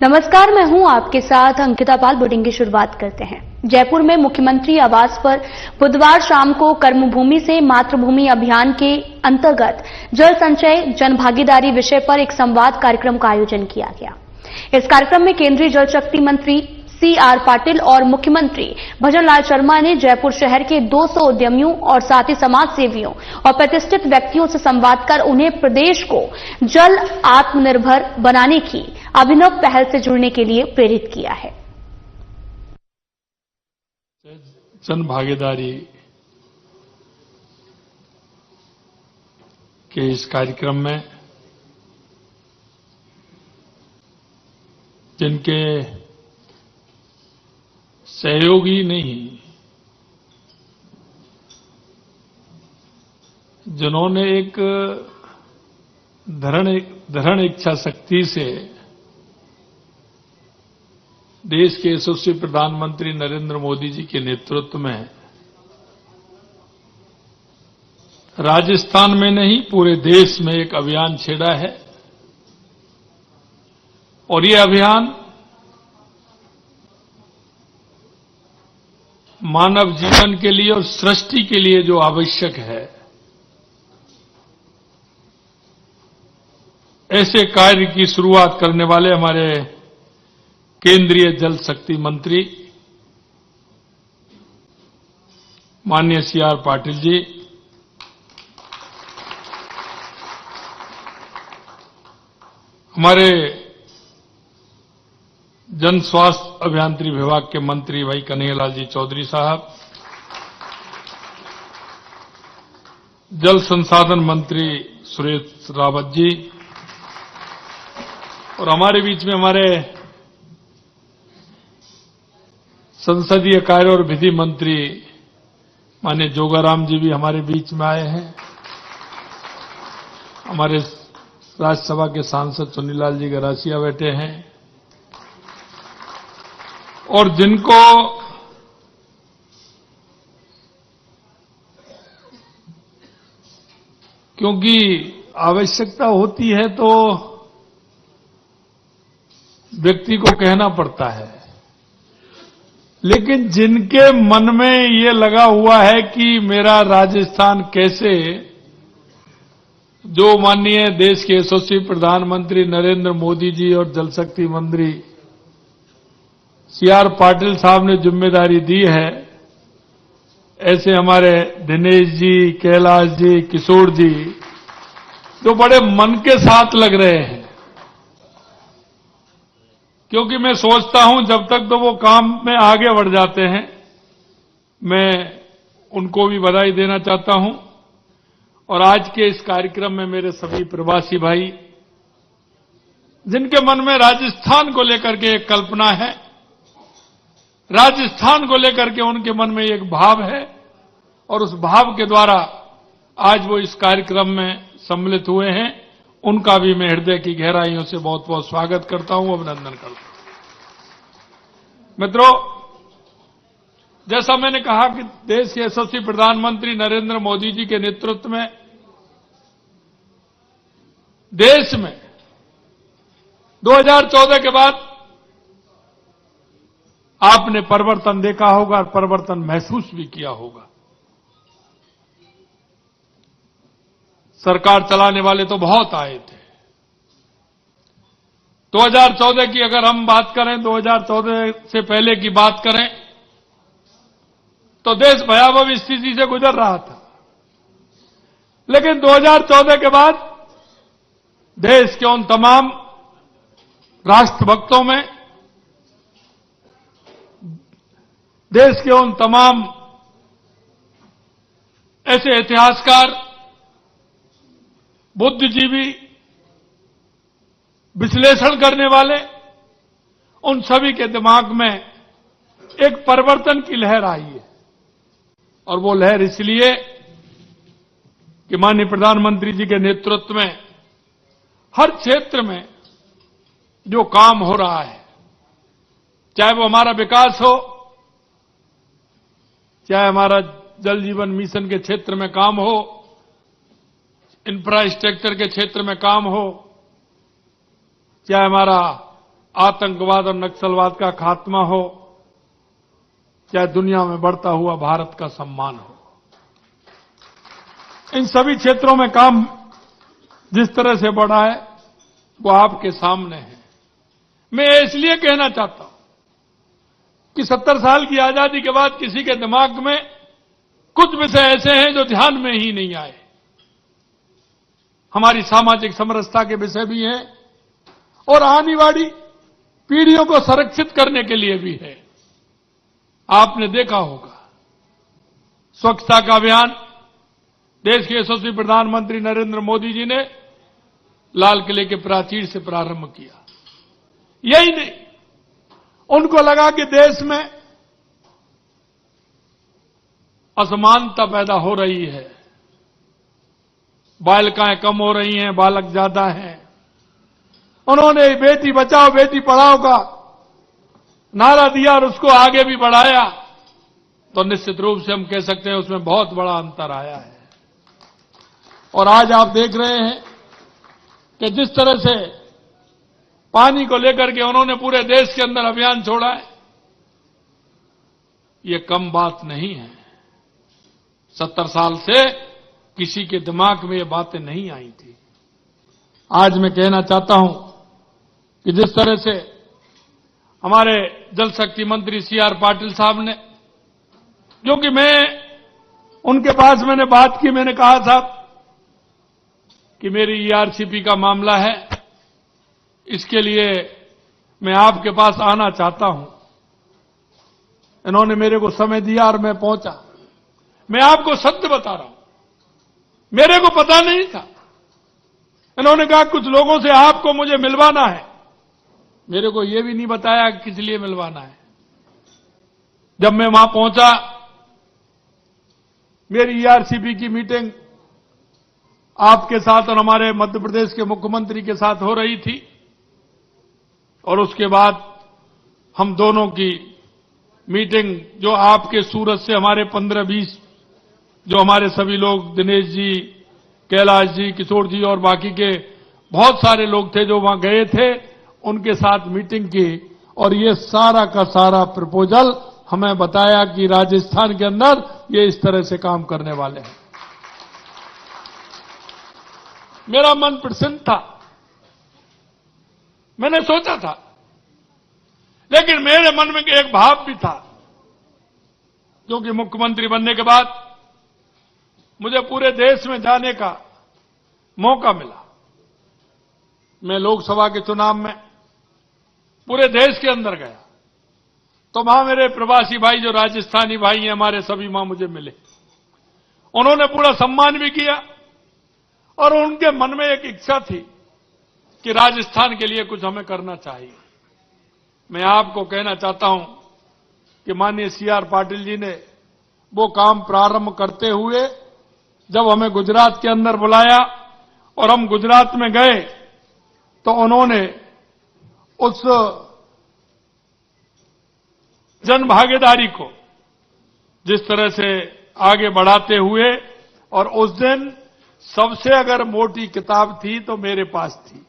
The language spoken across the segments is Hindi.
नमस्कार, मैं हूं आपके साथ अंकिता पाल। बुलेटिन की शुरुआत करते हैं। जयपुर में मुख्यमंत्री आवास पर बुधवार शाम को कर्मभूमि से मातृभूमि अभियान के अंतर्गत जल संचय जन भागीदारी विषय पर एक संवाद कार्यक्रम का आयोजन किया गया। इस कार्यक्रम में केंद्रीय जल शक्ति मंत्री CR पाटिल और मुख्यमंत्री भजनलाल शर्मा ने जयपुर शहर के 200 उद्यमियों और साथ ही समाज सेवियों और प्रतिष्ठित व्यक्तियों से संवाद कर उन्हें प्रदेश को जल आत्मनिर्भर बनाने की अभिनव पहल से जुड़ने के लिए प्रेरित किया है। जन भागीदारी के इस कार्यक्रम में जिनके सहयोगी नहीं, जिन्होंने एक दृढ़ इच्छा शक्ति से देश के यशस्वी प्रधानमंत्री नरेंद्र मोदी जी के नेतृत्व में राजस्थान में नहीं पूरे देश में एक अभियान छेड़ा है और ये अभियान मानव जीवन के लिए और सृष्टि के लिए जो आवश्यक है, ऐसे कार्य की शुरुआत करने वाले हमारे केंद्रीय जल शक्ति मंत्री माननीय CR पाटिल जी, हमारे जन स्वास्थ्य अभियांत्रिकी विभाग के मंत्री भाई कन्हैयालाल जी चौधरी साहब, जल संसाधन मंत्री सुरेश रावत जी और हमारे बीच में हमारे संसदीय कार्य और विधि मंत्री माननीय जोगाराम जी भी हमारे बीच में आए हैं। हमारे राज्यसभा के सांसद चुन्नीलाल जी गरासिया बैठे हैं और जिनको क्योंकि आवश्यकता होती है तो व्यक्ति को कहना पड़ता है, लेकिन जिनके मन में ये लगा हुआ है कि मेरा राजस्थान कैसे जो माननीय देश के यशस्वी प्रधानमंत्री नरेंद्र मोदी जी और जल शक्ति मंत्री CR पाटिल साहब ने जिम्मेदारी दी है, ऐसे हमारे दिनेश जी, कैलाश जी, किशोर जी जो बड़े मन के साथ लग रहे हैं, क्योंकि मैं सोचता हूं जब तक तो वो काम में आगे बढ़ जाते हैं। मैं उनको भी बधाई देना चाहता हूं और आज के इस कार्यक्रम में मेरे सभी प्रवासी भाई जिनके मन में राजस्थान को लेकर के एक कल्पना है, राजस्थान को लेकर के उनके मन में एक भाव है और उस भाव के द्वारा आज वो इस कार्यक्रम में सम्मिलित हुए हैं, उनका भी मैं हृदय की गहराइयों से बहुत बहुत स्वागत करता हूं, अभिनंदन करता हूं। मित्रों, जैसा मैंने कहा कि देश के यशस्वी प्रधानमंत्री नरेंद्र मोदी जी के नेतृत्व में देश में 2014 के बाद आपने परिवर्तन देखा होगा और परिवर्तन महसूस भी किया होगा। सरकार चलाने वाले तो बहुत आए थे। 2014 की अगर हम बात करें, 2014 से पहले की बात करें तो देश भयावह स्थिति से गुजर रहा था, लेकिन 2014 के बाद देश के उन तमाम राष्ट्रभक्तों में, देश के उन तमाम ऐसे इतिहासकार, बुद्धिजीवी, विश्लेषण करने वाले, उन सभी के दिमाग में एक परिवर्तन की लहर आई है और वो लहर इसलिए कि माननीय प्रधानमंत्री जी के नेतृत्व में हर क्षेत्र में जो काम हो रहा है, चाहे वो हमारा विकास हो, चाहे हमारा जल जीवन मिशन के क्षेत्र में काम हो, इंफ्रास्ट्रक्चर के क्षेत्र में काम हो, चाहे हमारा आतंकवाद और नक्सलवाद का खात्मा हो, चाहे दुनिया में बढ़ता हुआ भारत का सम्मान हो, इन सभी क्षेत्रों में काम जिस तरह से बढ़ा है वो आपके सामने है। मैं इसलिए कहना चाहता हूं कि 70 साल की आजादी के बाद किसी के दिमाग में कुछ विषय ऐसे हैं जो ध्यान में ही नहीं आए। हमारी सामाजिक समरसता के विषय भी हैं और आने वाली पीढ़ियों को संरक्षित करने के लिए भी है। आपने देखा होगा स्वच्छता का अभियान देश के यशस्वी प्रधानमंत्री नरेंद्र मोदी जी ने लाल किले के प्राचीर से प्रारंभ किया। यही नहीं, उनको लगा कि देश में असमानता पैदा हो रही है, बालिकाएं कम हो रही हैं, बालक ज्यादा हैं। उन्होंने बेटी बचाओ बेटी पढ़ाओ का नारा दिया और उसको आगे भी बढ़ाया, तो निश्चित रूप से हम कह सकते हैं उसमें बहुत बड़ा अंतर आया है। और आज आप देख रहे हैं कि जिस तरह से पानी को लेकर के उन्होंने पूरे देश के अंदर अभियान छोड़ा है, ये कम बात नहीं है। 70 साल से किसी के दिमाग में ये बातें नहीं आई थी। आज मैं कहना चाहता हूं कि जिस तरह से हमारे जल शक्ति मंत्री सीआर पाटिल साहब ने, जो कि मैं उनके पास मैंने बात की, मैंने कहा था कि मेरी ईआरसीपी का मामला है, इसके लिए मैं आपके पास आना चाहता हूं। इन्होंने मेरे को समय दिया और मैं पहुंचा। मैं आपको सत्य बता रहा हूं, मेरे को पता नहीं था। इन्होंने कहा कुछ लोगों से आपको मुझे मिलवाना है। मेरे को यह भी नहीं बताया कि किस लिए मिलवाना है। जब मैं वहां पहुंचा, मेरी ईआरसीपी की मीटिंग आपके साथ और हमारे मध्य प्रदेश के मुख्यमंत्री के साथ हो रही थी, और उसके बाद हम दोनों की मीटिंग जो आपके सूरत से हमारे 15-20 जो हमारे सभी लोग, दिनेश जी, कैलाश जी, किशोर जी और बाकी के बहुत सारे लोग थे जो वहां गए थे, उनके साथ मीटिंग की। और ये सारा का सारा प्रपोजल हमें बताया कि राजस्थान के अंदर ये इस तरह से काम करने वाले हैं। मेरा मन प्रसन्न था, मैंने सोचा था, लेकिन मेरे मन में एक भाव भी था, क्योंकि मुख्यमंत्री बनने के बाद मुझे पूरे देश में जाने का मौका मिला। मैं लोकसभा के चुनाव में पूरे देश के अंदर गया, तो वहां मेरे प्रवासी भाई जो राजस्थानी भाई हैं हमारे, सभी वहां मुझे मिले। उन्होंने पूरा सम्मान भी किया और उनके मन में एक इच्छा थी कि राजस्थान के लिए कुछ हमें करना चाहिए। मैं आपको कहना चाहता हूं कि माननीय सीआर पाटिल जी ने वो काम प्रारंभ करते हुए जब हमें गुजरात के अंदर बुलाया और हम गुजरात में गए, तो उन्होंने उस जन भागीदारी को जिस तरह से आगे बढ़ाते हुए, और उस दिन सबसे अगर मोटी किताब थी तो मेरे पास थी,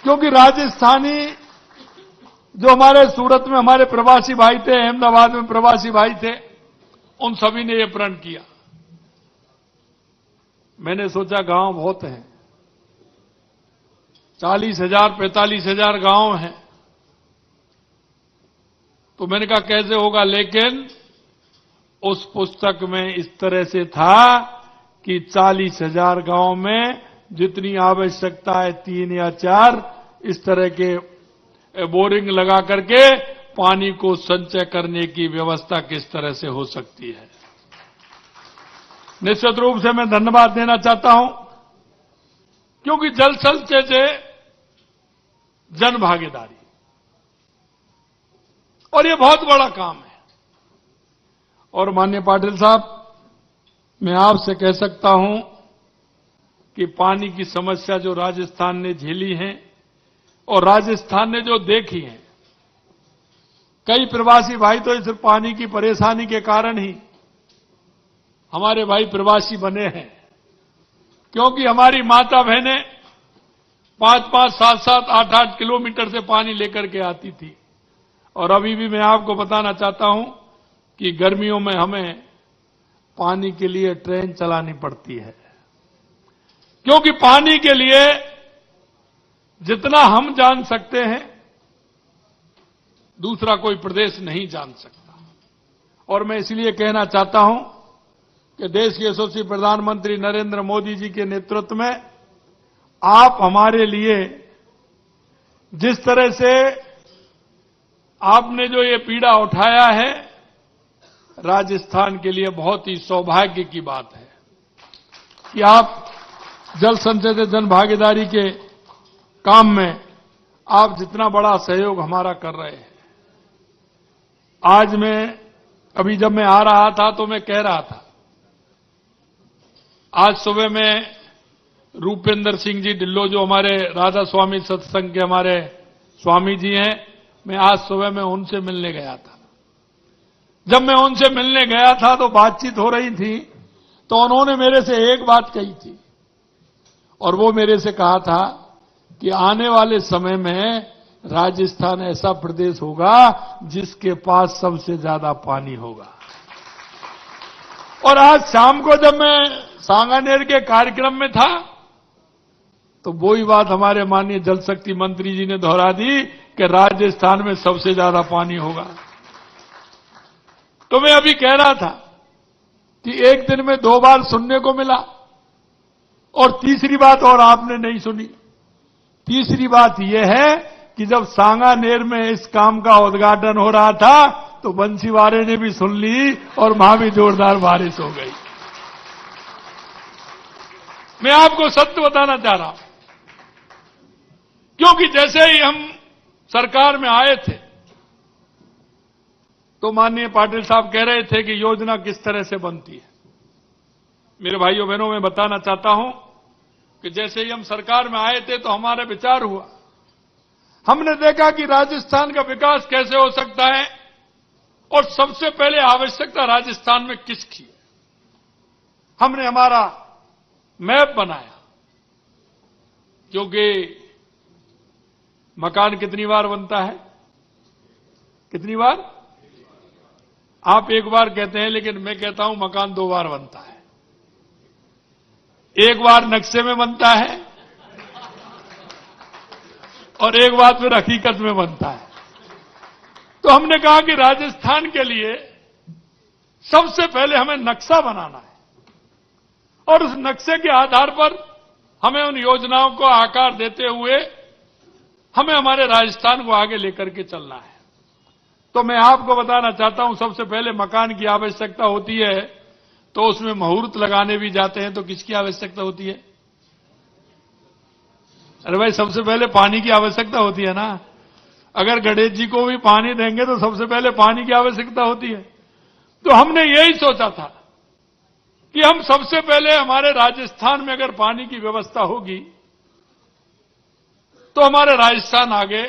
क्योंकि राजस्थानी जो हमारे सूरत में हमारे प्रवासी भाई थे, अहमदाबाद में प्रवासी भाई थे, उन सभी ने यह प्रण किया। मैंने सोचा गांव बहुत हैं, 40,000 45,000 गांव हैं, तो मैंने कहा कैसे होगा। लेकिन उस पुस्तक में इस तरह से था कि 40,000 गांव में जितनी आवश्यकता है 3 या 4 इस तरह के बोरिंग लगा करके पानी को संचय करने की व्यवस्था किस तरह से हो सकती है। निश्चित रूप से मैं धन्यवाद देना चाहता हूं, क्योंकि जल संचय से जन भागीदारी, और ये बहुत बड़ा काम है। और माननीय पाटिल साहब, मैं आपसे कह सकता हूं कि पानी की समस्या जो राजस्थान ने झेली है और राजस्थान ने जो देखी है, कई प्रवासी भाई तो इस पानी की परेशानी के कारण ही हमारे भाई प्रवासी बने हैं, क्योंकि हमारी माता बहनें 5-5, 7-7, 8-8 किलोमीटर से पानी लेकर के आती थी। और अभी भी मैं आपको बताना चाहता हूं कि गर्मियों में हमें पानी के लिए ट्रेन चलानी पड़ती है, क्योंकि पानी के लिए जितना हम जान सकते हैं दूसरा कोई प्रदेश नहीं जान सकता। और मैं इसलिए कहना चाहता हूं कि देश के यशस्वी प्रधानमंत्री नरेंद्र मोदी जी के नेतृत्व में आप हमारे लिए जिस तरह से आपने जो ये पीड़ा उठाया है, राजस्थान के लिए बहुत ही सौभाग्य की बात है कि आप जल संचय से जन भागीदारी के काम में आप जितना बड़ा सहयोग हमारा कर रहे हैं। आज अभी जब मैं आ रहा था तो मैं कह रहा था, आज सुबह में रूपेंद्र सिंह जी ढिल्लो जो हमारे राधा स्वामी सत्संग के हमारे स्वामी जी हैं, मैं आज सुबह में उनसे मिलने गया था। जब मैं उनसे मिलने गया था तो बातचीत हो रही थी, तो उन्होंने मेरे से एक बात कही थी और वो मेरे से कहा था कि आने वाले समय में राजस्थान ऐसा प्रदेश होगा जिसके पास सबसे ज्यादा पानी होगा। और आज शाम को जब मैं सांगानेर के कार्यक्रम में था तो वही बात हमारे माननीय जल शक्ति मंत्री जी ने दोहरा दी कि राजस्थान में सबसे ज्यादा पानी होगा। तो मैं अभी कह रहा था कि एक दिन में 2 बार सुनने को मिला और तीसरी बात और आपने नहीं सुनी। तीसरी बात यह है कि जब सांगानेर में इस काम का उद्घाटन हो रहा था तो बंसीवारे ने भी सुन ली और वहां भी जोरदार बारिश हो गई। मैं आपको सत्य बताना चाह रहा हूं, क्योंकि जैसे ही हम सरकार में आए थे तो माननीय पाटिल साहब कह रहे थे कि योजना किस तरह से बनती है। मेरे भाइयों बहनों, मैं बताना चाहता हूं कि जैसे ही हम सरकार में आए थे तो हमारा विचार हुआ, हमने देखा कि राजस्थान का विकास कैसे हो सकता है और सबसे पहले आवश्यकता राजस्थान में किसकी है। हमने हमारा मैप बनाया, क्योंकि मकान कितनी बार बनता है? कितनी बार? आप एक बार कहते हैं, लेकिन मैं कहता हूं मकान 2 बार बनता है। एक बार नक्शे में बनता है और एक बार फिर हकीकत में बनता है। तो हमने कहा कि राजस्थान के लिए सबसे पहले हमें नक्शा बनाना है और उस नक्शे के आधार पर हमें उन योजनाओं को आकार देते हुए हमें हमारे राजस्थान को आगे लेकर के चलना है। तो मैं आपको बताना चाहता हूं, सबसे पहले मकान की आवश्यकता होती है, तो उसमें मुहूर्त लगाने भी जाते हैं तो किसकी आवश्यकता होती है? अरे भाई, सबसे पहले पानी की आवश्यकता होती है ना। अगर गणेश जी को भी पानी देंगे तो सबसे पहले पानी की आवश्यकता होती है। तो हमने यही सोचा था कि हम सबसे पहले हमारे राजस्थान में अगर पानी की व्यवस्था होगी तो हमारे राजस्थान आगे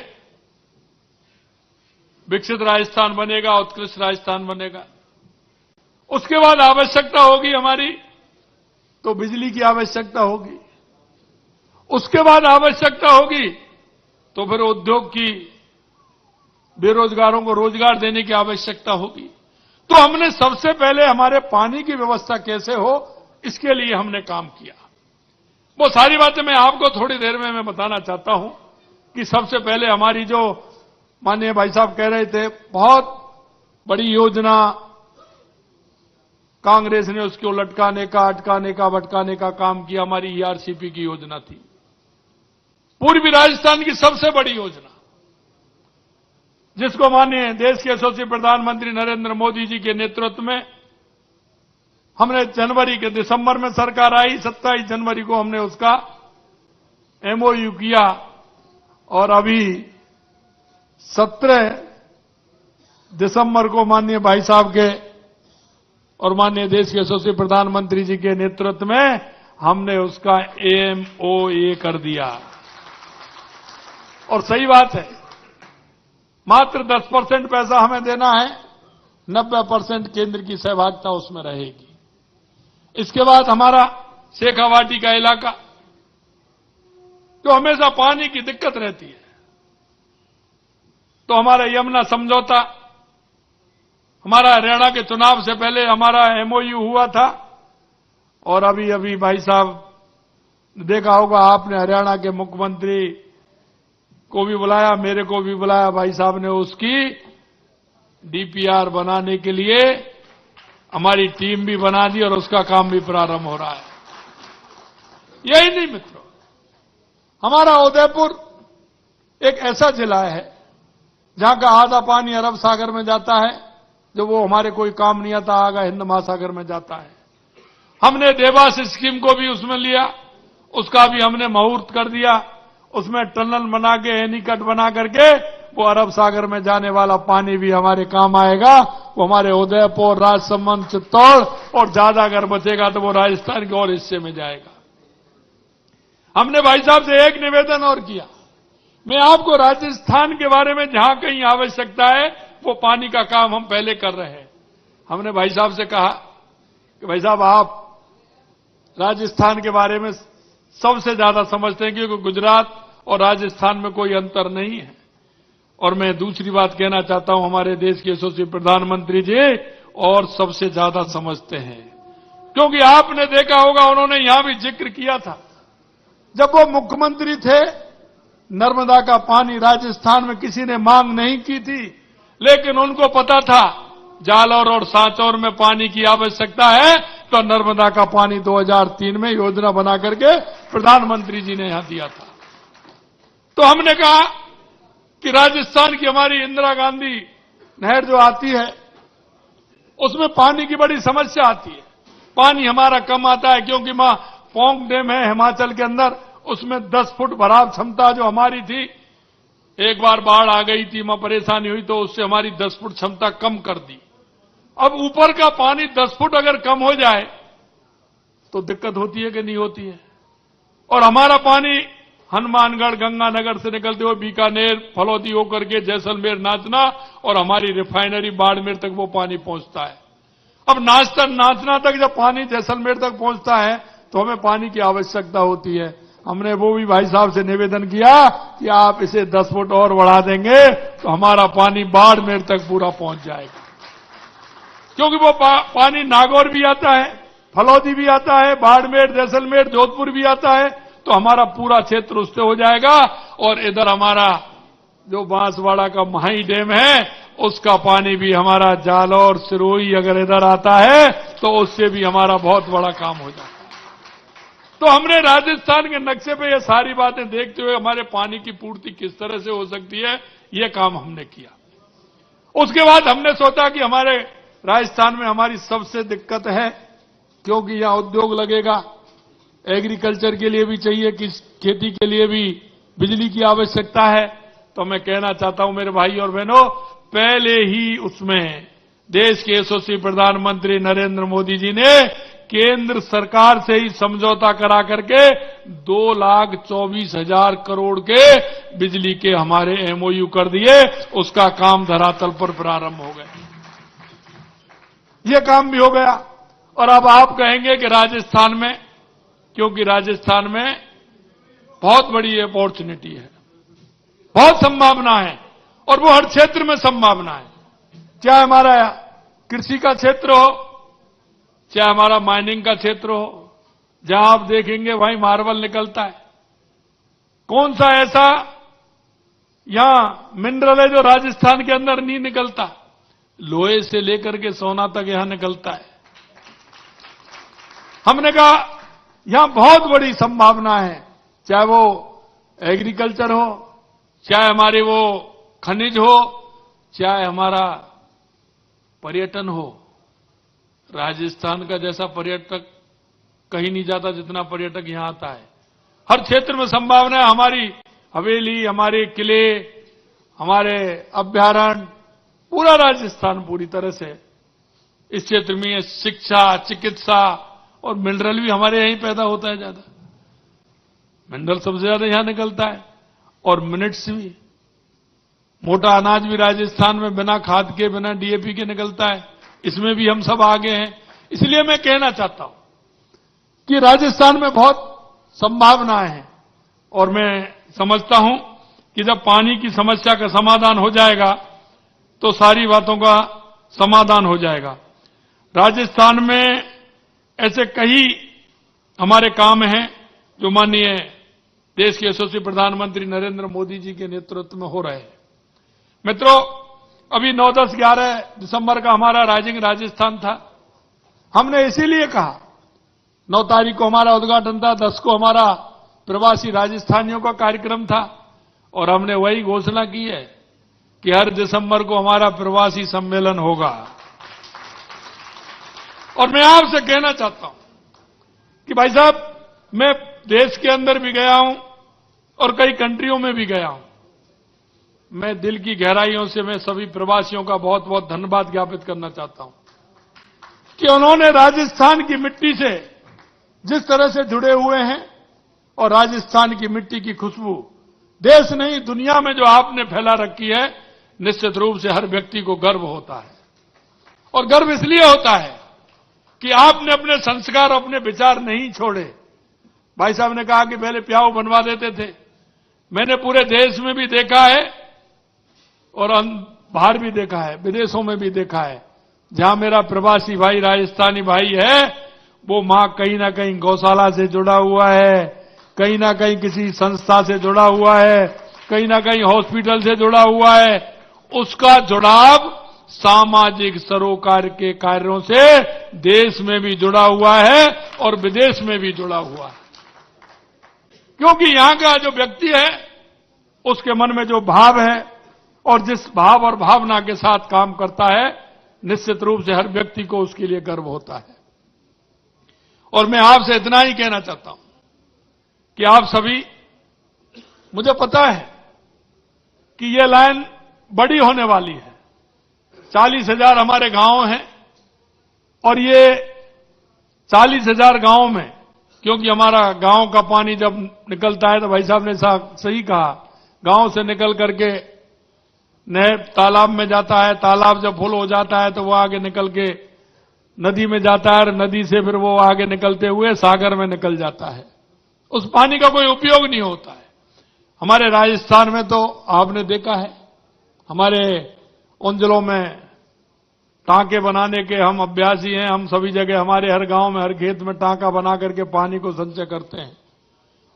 विकसित राजस्थान बनेगा, उत्कृष्ट राजस्थान बनेगा। उसके बाद आवश्यकता होगी हमारी तो बिजली की आवश्यकता होगी। उसके बाद आवश्यकता होगी तो फिर उद्योग की, बेरोजगारों को रोजगार देने की आवश्यकता होगी। तो हमने सबसे पहले हमारे पानी की व्यवस्था कैसे हो, इसके लिए हमने काम किया। वो सारी बातें मैं आपको थोड़ी देर में मैं बताना चाहता हूं कि सबसे पहले हमारी जो माननीय भाई साहब कह रहे थे, बहुत बड़ी योजना कांग्रेस ने उसको लटकाने का, अटकाने का, भटकाने का काम किया। हमारी ईआरसीपी की योजना थी, पूर्वी राजस्थान की सबसे बड़ी योजना, जिसको माननीय देश के यशस्वी प्रधानमंत्री नरेंद्र मोदी जी के नेतृत्व में हमने दिसंबर में सरकार आई, 27 जनवरी को हमने उसका एमओयू किया और अभी 17 दिसंबर को माननीय भाई साहब के और माननीय देश के यशस्वी प्रधानमंत्री जी के नेतृत्व में हमने उसका एमओए कर दिया। और सही बात है, मात्र 10% पैसा हमें देना है, 90% केंद्र की सहभागिता उसमें रहेगी। इसके बाद हमारा शेखावाटी का इलाका, जो हमेशा पानी की दिक्कत रहती है। तो हमारा यमुना समझौता, हमारा हरियाणा के चुनाव से पहले हमारा एमओयू हुआ था, और अभी अभी भाई साहब देखा होगा आपने, हरियाणा के मुख्यमंत्री को भी बुलाया, मेरे को भी बुलाया, भाई साहब ने उसकी डीपीआर बनाने के लिए हमारी टीम भी बना दी और उसका काम भी प्रारंभ हो रहा है। यही नहीं मित्रों, हमारा उदयपुर एक ऐसा जिला है जहां का आधा पानी अरब सागर में जाता है, जो वो हमारे कोई काम नहीं आता, आगा हिंद महासागर में जाता है। हमने देवास स्कीम को भी उसमें लिया, उसका भी हमने मुहूर्त कर दिया, उसमें टनल बना के एनीकट बना करके वो अरब सागर में जाने वाला पानी भी हमारे काम आएगा। वो हमारे उदयपुर, राजसमंद, चित्तौड़ और ज्यादा अगर बचेगा तो वो राजस्थान के और हिस्से में जाएगा। हमने भाई साहब से एक निवेदन और किया, मैं आपको राजस्थान के बारे में जहां कहीं आवश्यकता है वो पानी का काम हम पहले कर रहे हैं। हमने भाई साहब से कहा कि भाई साहब आप राजस्थान के बारे में सबसे ज्यादा समझते हैं, क्योंकि गुजरात और राजस्थान में कोई अंतर नहीं है। और मैं दूसरी बात कहना चाहता हूं, हमारे देश के यशस्वी प्रधानमंत्री जी और सबसे ज्यादा समझते हैं, क्योंकि आपने देखा होगा उन्होंने यहां भी जिक्र किया था, जब वो मुख्यमंत्री थे नर्मदा का पानी राजस्थान में किसी ने मांग नहीं की थी, लेकिन उनको पता था जालौर और सांचौर में पानी की आवश्यकता है, तो नर्मदा का पानी 2003 में योजना बना करके प्रधानमंत्री जी ने यहां दिया था। तो हमने कहा कि राजस्थान की हमारी इंदिरा गांधी नहर जो आती है उसमें पानी की बड़ी समस्या आती है, पानी हमारा कम आता है, क्योंकि वहां पोंग डैम है हिमाचल के अंदर, उसमें 10 फुट भराव क्षमता जो हमारी थी, एक बार बाढ़ आ गई थी, वहां परेशानी हुई तो उससे हमारी 10 फुट क्षमता कम कर दी। अब ऊपर का पानी 10 फुट अगर कम हो जाए तो दिक्कत होती है कि नहीं होती है। और हमारा पानी हनुमानगढ़, गंगानगर से निकलते हुए बीकानेर, फलौदी होकर के जैसलमेर, नाचना और हमारी रिफाइनरी बाड़मेर तक वो पानी पहुंचता है। अब नाचना तक जब पानी जैसलमेर तक पहुंचता है तो हमें पानी की आवश्यकता होती है। हमने वो भी भाई साहब से निवेदन किया कि आप इसे 10 फुट और बढ़ा देंगे तो हमारा पानी बाड़मेर तक पूरा पहुंच जाएगा, क्योंकि वो पानी नागौर भी आता है, फलौदी भी आता है, बाड़मेर, जैसलमेर, जोधपुर भी आता है, तो हमारा पूरा क्षेत्र उससे हो जाएगा। और इधर हमारा जो बांसवाड़ा का माही डैम है उसका पानी भी हमारा जालौर, सिरोही अगर इधर आता है तो उससे भी हमारा बहुत बड़ा काम हो जाता है। तो हमने राजस्थान के नक्शे पे ये सारी बातें देखते हुए हमारे पानी की पूर्ति किस तरह से हो सकती है, ये काम हमने किया। उसके बाद हमने सोचा कि हमारे राजस्थान में हमारी सबसे दिक्कत है, क्योंकि यहां उद्योग लगेगा, एग्रीकल्चर के लिए भी चाहिए, कि खेती के लिए भी बिजली की आवश्यकता है। तो मैं कहना चाहता हूं मेरे भाई और बहनों, पहले ही उसमें देश के यशस्वी प्रधानमंत्री नरेंद्र मोदी जी ने केंद्र सरकार से ही समझौता करा करके 2,24,000 करोड़ के बिजली के हमारे एमओयू कर दिए, उसका काम धरातल पर प्रारंभ हो गया। ये काम भी हो गया। और अब आप कहेंगे कि राजस्थान में, क्योंकि राजस्थान में बहुत बड़ी अपॉर्चुनिटी है, बहुत संभावना है, और वो हर क्षेत्र में संभावना है, चाहे हमारा कृषि का क्षेत्र हो, चाहे हमारा माइनिंग का क्षेत्र हो, जहां आप देखेंगे वहीं मार्बल निकलता है। कौन सा ऐसा यहां मिनरल है जो राजस्थान के अंदर नहीं निकलता? लोहे से लेकर के सोना तक यहां निकलता है। हमने कहा यहां बहुत बड़ी संभावना है, चाहे वो एग्रीकल्चर हो, चाहे हमारे वो खनिज हो, चाहे हमारा पर्यटन हो। राजस्थान का जैसा पर्यटक कहीं नहीं जाता जितना पर्यटक यहां आता है। हर क्षेत्र में संभावना है। हमारी हवेली, हमारे किले, हमारे अभ्यारण्य, पूरा राजस्थान पूरी तरह से इस क्षेत्र में शिक्षा, चिकित्सा और मिनरल भी हमारे यहीं पैदा होता है ज्यादा। मिनरल सबसे ज्यादा यहां निकलता है, और मिनट्स भी, मोटा अनाज भी राजस्थान में बिना खाद के, बिना डीएपी के निकलता है। इसमें भी हम सब आगे हैं। इसलिए मैं कहना चाहता हूं कि राजस्थान में बहुत संभावनाएं हैं। और मैं समझता हूं कि जब पानी की समस्या का समाधान हो जाएगा तो सारी बातों का समाधान हो जाएगा। राजस्थान में ऐसे कई हमारे काम हैं जो माननीय देश के यशस्वी प्रधानमंत्री नरेंद्र मोदी जी के नेतृत्व में हो रहे हैं। मित्रों, अभी 9, 10, 11 दिसंबर का हमारा राइजिंग राजस्थान था। हमने इसीलिए कहा 9 तारीख को हमारा उद्घाटन था, 10 को हमारा प्रवासी राजस्थानियों का कार्यक्रम था और हमने वही घोषणा की है कि हर दिसंबर को हमारा प्रवासी सम्मेलन होगा। और मैं आपसे कहना चाहता हूं कि भाई साहब, मैं देश के अंदर भी गया हूं और कई कंट्रियों में भी गया हूं। मैं दिल की गहराइयों से मैं सभी प्रवासियों का बहुत बहुत धन्यवाद ज्ञापित करना चाहता हूं कि उन्होंने राजस्थान की मिट्टी से जिस तरह से जुड़े हुए हैं और राजस्थान की मिट्टी की खुशबू देश नहीं दुनिया में जो आपने फैला रखी है, निश्चित रूप से हर व्यक्ति को गर्व होता है। और गर्व इसलिए होता है कि आपने अपने संस्कार, अपने विचार नहीं छोड़े। भाई साहब ने कहा कि पहले प्याऊ बनवा देते थे। मैंने पूरे देश में भी देखा है और बाहर भी देखा है, विदेशों में भी देखा है। जहां मेरा प्रवासी भाई, राजस्थानी भाई है, वो मां कहीं ना कहीं गौशाला से जुड़ा हुआ है, कहीं ना कहीं किसी संस्था से जुड़ा हुआ है, कहीं ना कहीं हॉस्पिटल से जुड़ा हुआ है। उसका जुड़ाव सामाजिक सरोकार के कार्यों से देश में भी जुड़ा हुआ है और विदेश में भी जुड़ा हुआ है। क्योंकि यहां का जो व्यक्ति है उसके मन में जो भाव है और जिस भाव और भावना के साथ काम करता है, निश्चित रूप से हर व्यक्ति को उसके लिए गर्व होता है। और मैं आपसे इतना ही कहना चाहता हूं कि आप सभी, मुझे पता है कि ये लाइन बड़ी होने वाली है। 40,000 हमारे गांव हैं और ये 40,000 गांव में, क्योंकि हमारा गांव का पानी जब निकलता है तो भाई साहब ने सही कहा, गांव से निकल करके नए तालाब में जाता है, तालाब जब फुल हो जाता है तो वो आगे निकल के नदी में जाता है और नदी से फिर वो आगे निकलते हुए सागर में निकल जाता है। उस पानी का कोई उपयोग नहीं होता है। हमारे राजस्थान में तो आपने देखा है, हमारे उन जिलों में टांके बनाने के हम अभ्यासी हैं। हम सभी जगह, हमारे हर गांव में, हर खेत में टांका बना करके पानी को संचय करते हैं।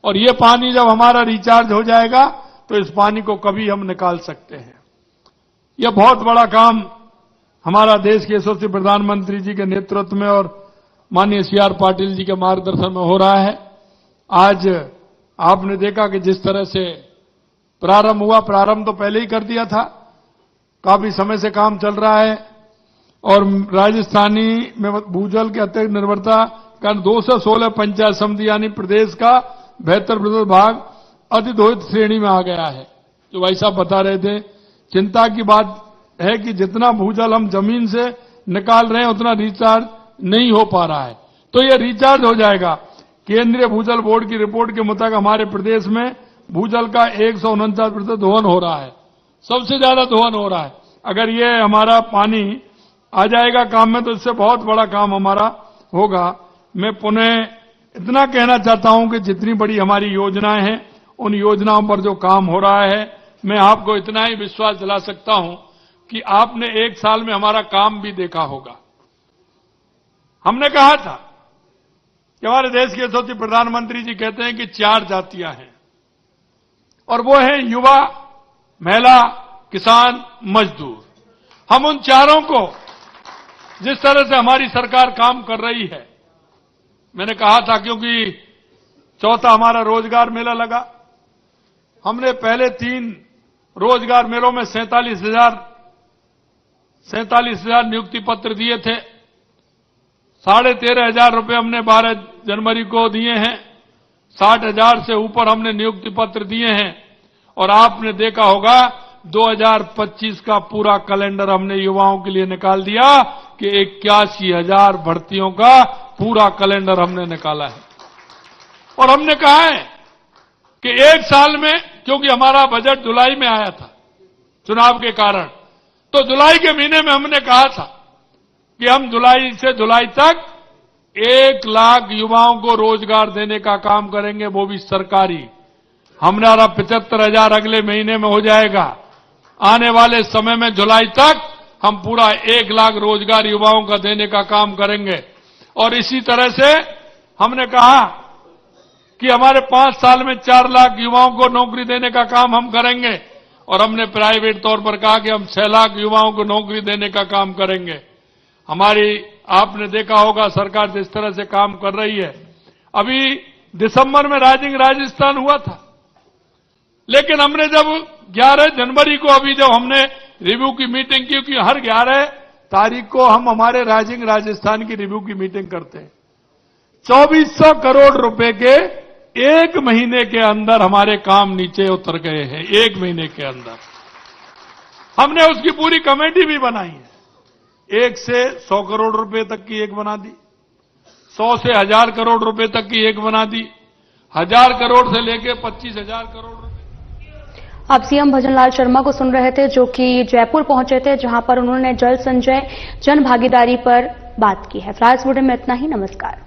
और ये पानी जब हमारा रिचार्ज हो जाएगा तो इस पानी को कभी हम निकाल सकते हैं। यह बहुत बड़ा काम हमारा देश के यशस्वी प्रधानमंत्री जी के नेतृत्व में और माननीय CR पाटिल जी के मार्गदर्शन में हो रहा है। आज आपने देखा कि जिस तरह से प्रारंभ हुआ, प्रारंभ तो पहले ही कर दिया था, काफी समय से काम चल रहा है। और राजस्थानी में भूजल के अत्यधिक निर्भरता कारण 216 पंचायत समिति यानी प्रदेश का 72% भाग अधिदोहित श्रेणी में आ गया है। जो भाई साहब बता रहे थे, चिंता की बात है कि जितना भूजल हम जमीन से निकाल रहे हैं उतना रिचार्ज नहीं हो पा रहा है। तो ये रिचार्ज हो जाएगा। केंद्रीय भूजल बोर्ड की रिपोर्ट के मुताबिक हमारे प्रदेश में भूजल का 149% दोहन हो रहा है, सबसे ज्यादा दोहन हो रहा है। अगर ये हमारा पानी आ जाएगा काम में तो इससे बहुत बड़ा काम हमारा होगा। मैं पुनः इतना कहना चाहता हूं कि जितनी बड़ी हमारी योजनाएं हैं, उन योजनाओं पर जो काम हो रहा है, मैं आपको इतना ही विश्वास दिला सकता हूं कि आपने 1 साल में हमारा काम भी देखा होगा। हमने कहा था कि हमारे देश के यशस्वी प्रधानमंत्री जी कहते हैं कि 4 जातियां हैं और वो है युवा, महिला, किसान, मजदूर। हम उन चारों को जिस तरह से हमारी सरकार काम कर रही है, मैंने कहा था, क्योंकि चौथा हमारा रोजगार मेला लगा। हमने पहले 3 रोजगार मेलों में 47,000 नियुक्ति पत्र दिए थे। 13,500 रुपए हमने 12 जनवरी को दिए हैं। 60,000 से ऊपर हमने नियुक्ति पत्र दिए हैं। और आपने देखा होगा 2025 का पूरा कैलेंडर हमने युवाओं के लिए निकाल दिया कि 81,000 भर्तियों का पूरा कैलेंडर हमने निकाला है। और हमने कहा है कि 1 साल में, क्योंकि हमारा बजट जुलाई में आया था चुनाव के कारण, तो जुलाई के महीने में हमने कहा था कि हम जुलाई से जुलाई तक 1 लाख युवाओं को रोजगार देने का काम करेंगे, वो भी सरकारी। हमारा 75,000 अगले महीने में हो जाएगा। आने वाले समय में जुलाई तक हम पूरा 1 लाख रोजगार युवाओं का देने का काम करेंगे। और इसी तरह से हमने कहा कि हमारे 5 साल में 4 लाख युवाओं को नौकरी देने का काम हम करेंगे। और हमने प्राइवेट तौर पर कहा कि हम 6 लाख युवाओं को नौकरी देने का काम करेंगे। हमारी आपने देखा होगा सरकार जिस तरह से काम कर रही है। अभी दिसंबर में राइजिंग राजस्थान हुआ था, लेकिन हमने जब 11 जनवरी को अभी जब हमने रिव्यू की मीटिंग की, क्योंकि हर 11 तारीख को हम हमारे राइजिंग राजस्थान की रिव्यू की मीटिंग करते हैं। 2400 करोड़ रुपए के 1 महीने के अंदर हमारे काम नीचे उतर गए हैं। 1 महीने के अंदर हमने उसकी पूरी कमेटी भी बनाई है। 1 से 100 करोड़ रुपए तक की एक बना दी, 100 से 1000 करोड़ रुपए तक की एक बना दी, 1000 करोड़ से लेकर 25,000 करोड़ रुपए। आप सीएम भजनलाल शर्मा को सुन रहे थे, जो कि जयपुर पहुंचे थे, जहां पर उन्होंने जल संचय जन भागीदारी पर बात की है। फिलहाल इस बुलेटिन में इतना ही। नमस्कार।